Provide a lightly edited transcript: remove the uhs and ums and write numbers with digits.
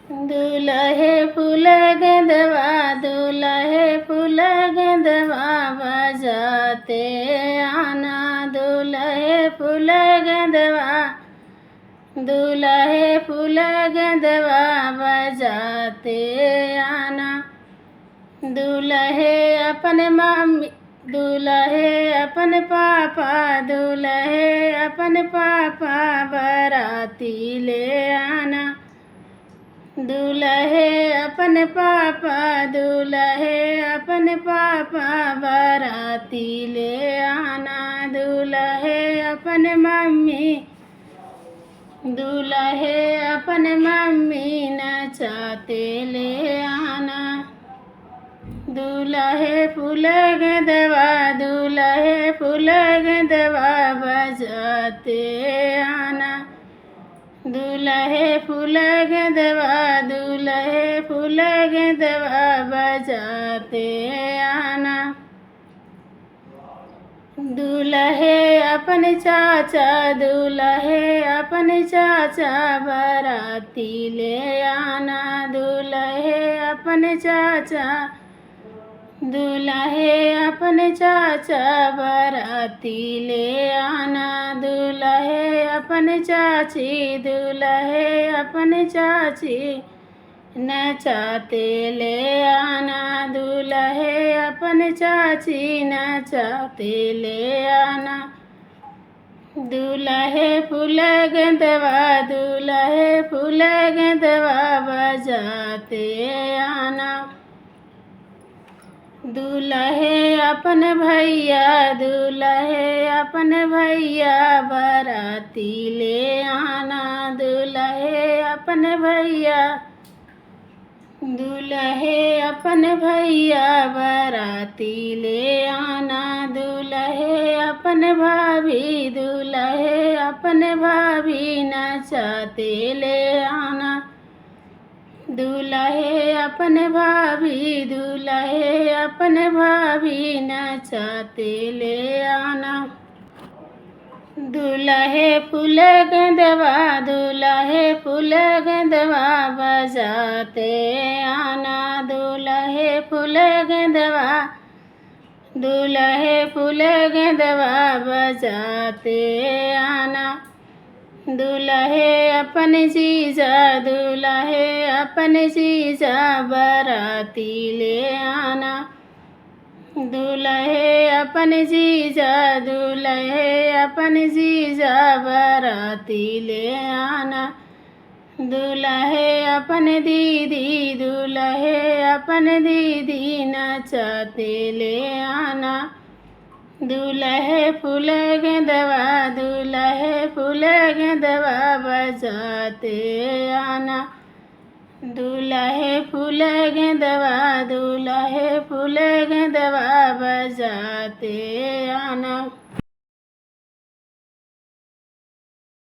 दूल्हे फूल गेंदवा दूल्हे फूल गेंदवा बजाते आना। दूल्हे फूल गेंदवा दूल्हे फूल गेंदवा बजाते आना। दूल्हे अपन मम्मी दूल्हे अपन पापा दूल्हे अपन पापा बाराती ले आना। दूल्हे अपन पापा दूल्हे अपन पापा बाराती ले आना। दूल्हे अपन मम्मी दूल्हे अपन मम्मी नचाते ले आना। दूल्हे फूल गेंदवा दूल्हे फूल गेंदवा बजाते आना। दूल्हे फूल गेंदवा दूल्हे फूल गेंदवा बजाते आना। दूल्हे अपन चाचा दूल्हे अपन चाचा बाराती ले आना। दूल्हे अपन चाचा दूल्हे अपन चाचा बाराती ले आना। दूल्हे अपन चाची दूल्हे अपन चाची नचाते ले आना। दूल्हे अपन चाची नचाते ले आना। दूल्हे फूल गेंदवा दूल्हे फूल गेंदवा बजाते आना। दूल्हे अपन भैया दूल्हे अपन भैया बाराती ले आना। दूल्हे अपन भैया दूल्हे अपन भैया बाराती ले आना। दूल्हे अपन भाभी दूल्हे अपन भाभी नचाते ले आना। दूल्हे अपन भाभी दूल्हे अपन भाभी नचाते ले आना। दूल्हे फूल गेंदवा दूल्हे फूल गेंदवा बजाते आना। दूल्हे फूल गेंदवा दूल्हे फूल गेंदवा बजाते आना। दूल्हे अपन जीजा दूल्हे अपन जीजा बाराती ले आना। दूल्हे अपन जीजा दूल्हे अपन जीजा बाराती ले आना। दूल्हे अपन दीदी दूल्हे अपन दीदी नचाते ले आना। दूल्हे फूल गेंदवा दूल्हे फूल गेंदवा बजाते आना। दूल्हे फूल गेंदवा दूल्हे फूल गेंदवा बजाते आना।